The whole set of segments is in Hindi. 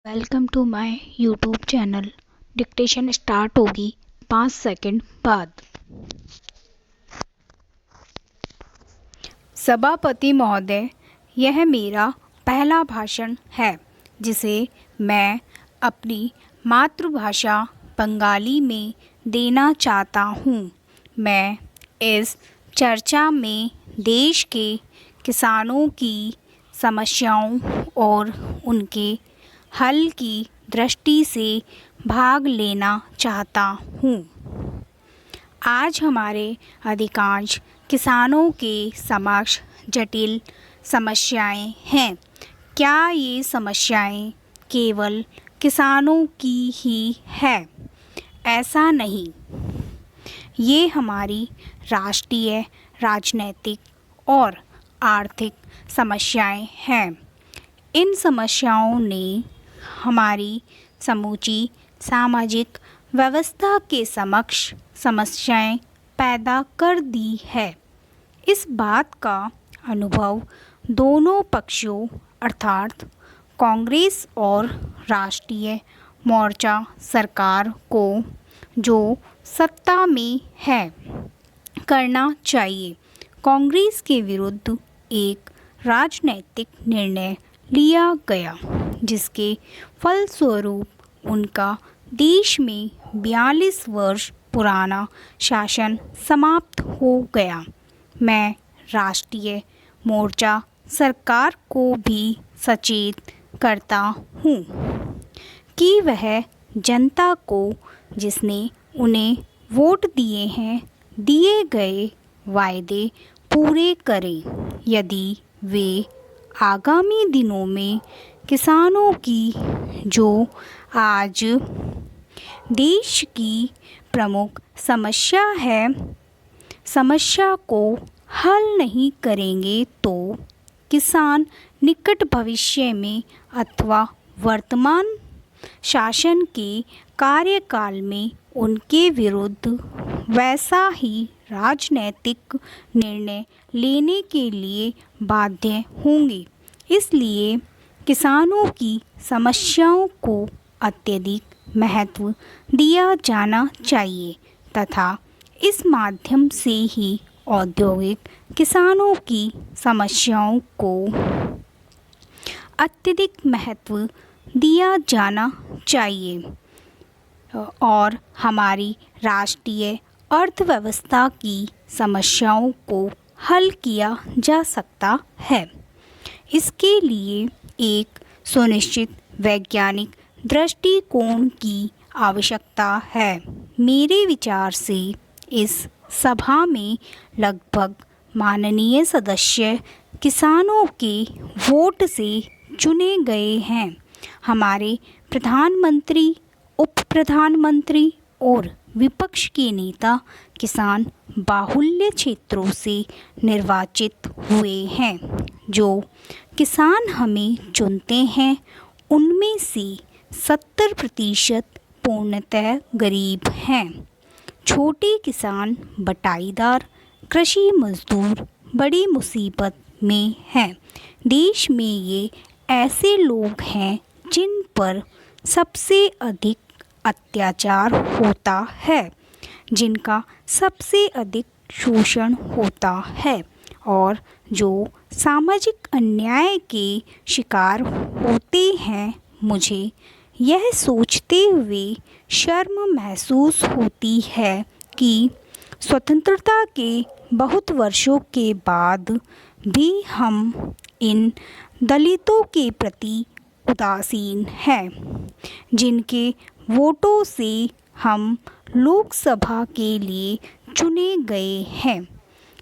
Welcome to my YouTube channel. Dictation start होगी 5 सेकंड बाद। सभापति महोदय, यह मेरा पहला भाषण है जिसे मैं अपनी मातृभाषा बंगाली में देना चाहता हूँ। मैं इस चर्चा में देश के किसानों की समस्याओं और उनके हल की दृष्टि से भाग लेना चाहता हूँ। आज हमारे अधिकांश किसानों के समक्ष जटिल समस्याएं हैं। क्या ये समस्याएं केवल किसानों की ही है? ऐसा नहीं। ये हमारी राष्ट्रीय, राजनैतिक और आर्थिक समस्याएं हैं। इन समस्याओं ने हमारी समूची सामाजिक व्यवस्था के समक्ष समस्याएं पैदा कर दी है। इस बात का अनुभव दोनों पक्षों अर्थात कांग्रेस और राष्ट्रीय मोर्चा सरकार को, जो सत्ता में है, करना चाहिए। कांग्रेस के विरुद्ध एक राजनैतिक निर्णय लिया गया जिसके फलस्वरूप उनका देश में 42 वर्ष पुराना शासन समाप्त हो गया। मैं राष्ट्रीय मोर्चा सरकार को भी सचेत करता हूँ कि वह जनता को, जिसने उन्हें वोट दिए हैं, दिए गए वायदे पूरे करें। यदि वे आगामी दिनों में किसानों की, जो आज देश की प्रमुख समस्या है, समस्या को हल नहीं करेंगे तो किसान निकट भविष्य में अथवा वर्तमान शासन के कार्यकाल में उनके विरुद्ध वैसा ही राजनैतिक निर्णय लेने के लिए बाध्य होंगे। इसलिए किसानों की समस्याओं को अत्यधिक महत्व दिया जाना चाहिए तथा इस माध्यम से ही औद्योगिक किसानों की समस्याओं को अत्यधिक महत्व दिया जाना चाहिए और हमारी राष्ट्रीय अर्थव्यवस्था की समस्याओं को हल किया जा सकता है। इसके लिए एक सुनिश्चित वैज्ञानिक दृष्टिकोण की आवश्यकता है। मेरे विचार से इस सभा में लगभग माननीय सदस्य किसानों के वोट से चुने गए हैं। हमारे प्रधानमंत्री, उप प्रधानमंत्री और विपक्ष के नेता किसान बाहुल्य क्षेत्रों से निर्वाचित हुए हैं। जो किसान हमें चुनते हैं उनमें से 70% पूर्णतः गरीब हैं। छोटे किसान, बटाईदार, कृषि मजदूर बड़ी मुसीबत में हैं। देश में ये ऐसे लोग हैं जिन पर सबसे अधिक अत्याचार होता है, जिनका सबसे अधिक शोषण होता है और जो सामाजिक अन्याय के शिकार होते हैं। मुझे यह सोचते हुए शर्म महसूस होती है कि स्वतंत्रता के बहुत वर्षों के बाद भी हम इन दलितों के प्रति उदासीन हैं, जिनके वोटों से हम लोकसभा के लिए चुने गए हैं।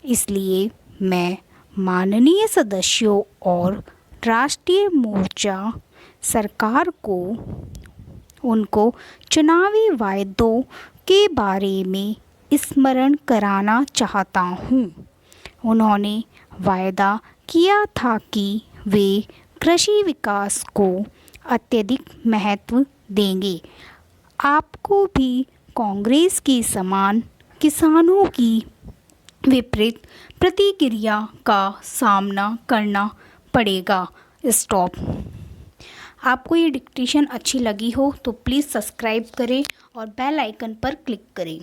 इसलिए मैं माननीय सदस्यों और राष्ट्रीय मोर्चा सरकार को उनको चुनावी वायदों के बारे में स्मरण कराना चाहता हूँ। उन्होंने वायदा किया था कि वे कृषि विकास को अत्यधिक महत्व देंगे। आपको भी कांग्रेस के समान किसानों की विपरीत प्रतिक्रिया का सामना करना पड़ेगा। स्टॉप। आपको ये डिक्टेशन अच्छी लगी हो तो प्लीज़ सब्सक्राइब करें और बेल आइकन पर क्लिक करें।